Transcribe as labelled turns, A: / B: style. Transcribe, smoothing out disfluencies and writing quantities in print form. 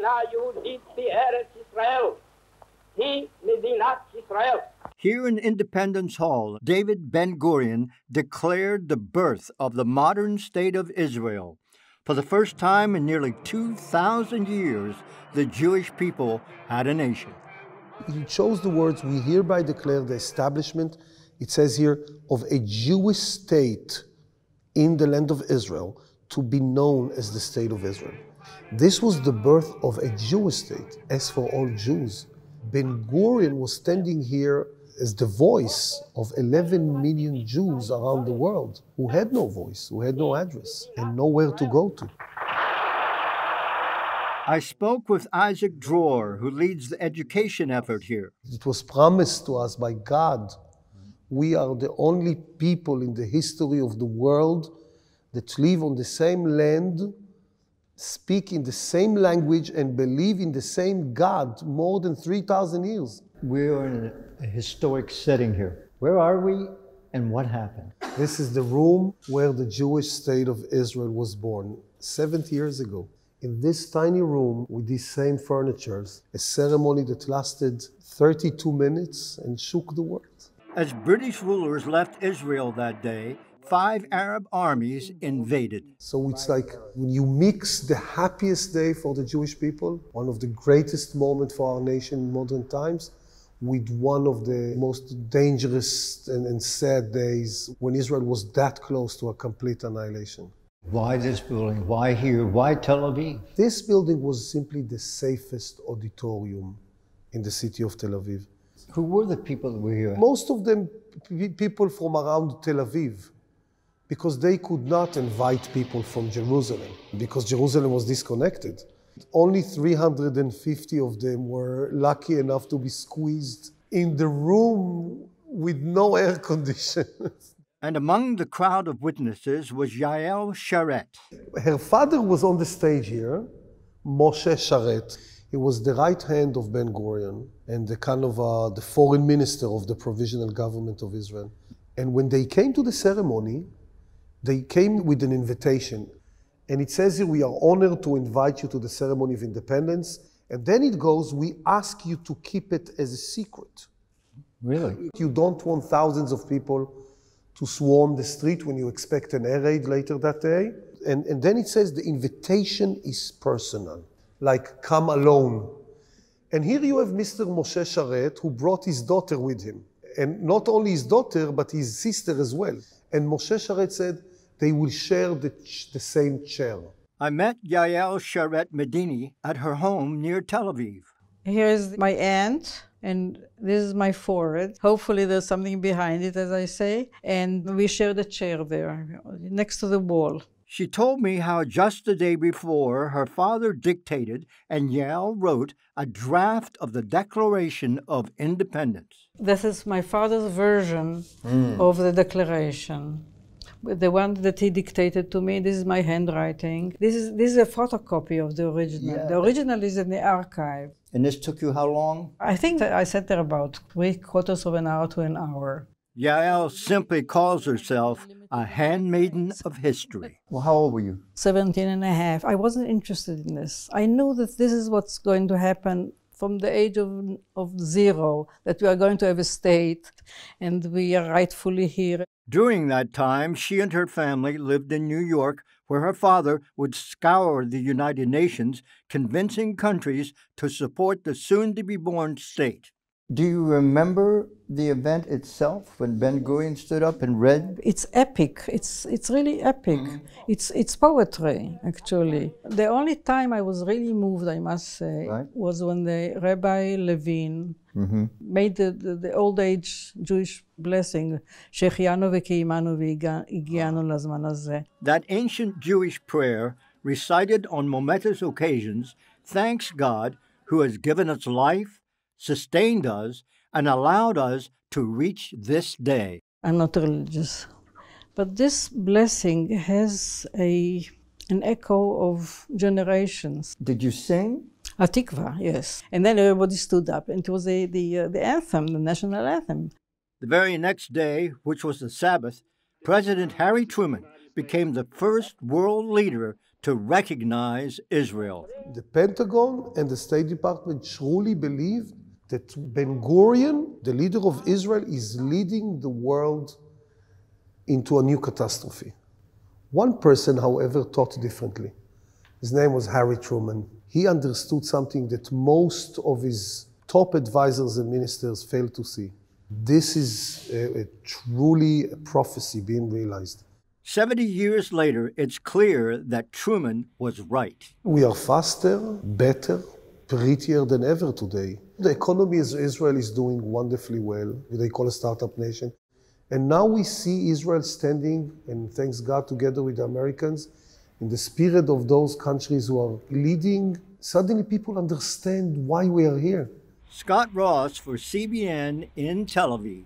A: מדינה יהודית בארץ ישראל. היא מדינת ישראל.
B: Here in Independence Hall, David Ben-Gurion declared the birth of the modern state of Israel. For the first time in nearly 2,000 years, the Jewish people had a nation.
C: He chose the words, "We hereby declare the establishment," it says here, "of a Jewish state in the land of Israel to be known as the state of Israel." This was the birth of a Jewish state, as for all Jews. Ben-Gurion was standing here as the voice of 11 million Jews around the world who had no voice, who had no address, and nowhere to go to.
B: I spoke with Isaac Dror, who leads the education effort here.
C: It was promised to us by God. We are the only people in the history of the world that live on the same land, speak in the same language, and believe in the same God more than 3,000 years.
B: We're in a historic setting here. Where are we and what happened?
C: This is the room where the Jewish state of Israel was born 70 years ago. In this tiny room with these same furnitures, a ceremony that lasted 32 minutes and shook the world.
B: As British rulers left Israel that day, 5 Arab armies invaded.
C: So it's like when you mix the happiest day for the Jewish people, one of the greatest moments for our nation in modern times, with one of the most dangerous and sad days when Israel was that close to a complete annihilation.
B: Why this building? Why here? Why Tel Aviv?
C: This building was simply the safest auditorium in the city of Tel Aviv.
B: Who were the people that were here?
C: Most of them people from around Tel Aviv, because they could not invite people from Jerusalem, because Jerusalem was disconnected. Only 350 of them were lucky enough to be squeezed in the room with no air conditioning.
B: And among the crowd of witnesses was Yael Sharet.
C: Her father was on the stage here, Moshe Sharet. He was the right hand of Ben-Gurion and the kind of the foreign minister of the provisional government of Israel. And when they came to the ceremony, they came with an invitation. And it says here, "We are honored to invite you to the ceremony of independence." And then it goes, "We ask you to keep it as a secret."
B: Really?
C: You don't want thousands of people to swarm the street when you expect an air raid later that day. And then it says the invitation is personal, like come alone. And here you have Mr. Moshe Sharet, who brought his daughter with him. And not only his daughter, but his sister as well. And Moshe Sharet said they will share the same chair.
B: I met Yael Sharet Medini at her home near Tel Aviv.
D: Here is my aunt, and this is my forehead. Hopefully there's something behind it, as I say. And we share the chair there, next to the wall.
B: She told me how just the day before, her father dictated and Yael wrote a draft of the Declaration of Independence.
D: This is my father's version of the Declaration. The one that he dictated to me, this is my handwriting. This is a photocopy of the original. Yeah. The original is in the archive.
B: And this took you how long?
D: I think that I sat there about 3/4 of an hour to an hour.
B: Yael simply calls herself a handmaiden of history. Well, how old were you?
D: 17 and a half. I wasn't interested in this. I knew that this is what's going to happen from the age of 0, that we are going to have a state and we are rightfully here.
B: During that time, she and her family lived in New York, where her father would scour the United Nations, convincing countries to support the soon-to-be-born state. Do you remember the event itself when Ben-Gurion stood up and read?
D: It's epic. It's really epic. It's poetry, actually. The only time I was really moved, I must say, was when the Rabbi Levine made the old age Jewish blessing, Shechianu v'kiyimanu v'higianu lazman hazeh.
B: That ancient Jewish prayer, recited on momentous occasions, thanks God who has given us life, sustained us, and allowed us to reach this day.
D: I'm not religious, but this blessing has an echo of generations.
B: Did you sing?
D: Atikva, yes. And then everybody stood up, and it was the anthem, the national anthem.
B: The very next day, which was the Sabbath, President Harry Truman became the first world leader to recognize Israel.
C: The Pentagon and the State Department truly believe that Ben-Gurion, the leader of Israel, is leading the world into a new catastrophe. One person, however, thought differently. His name was Harry Truman. He understood something that most of his top advisors and ministers failed to see. This is truly a prophecy being realized.
B: 70 years later, it's clear that Truman was right.
C: We are faster, better, prettier than ever today. The economy of Israel is doing wonderfully well, what they call a startup nation. And now we see Israel standing, and thanks God, together with the Americans, in the spirit of those countries who are leading. Suddenly people understand why we are here.
B: Scott Ross for CBN in Tel Aviv.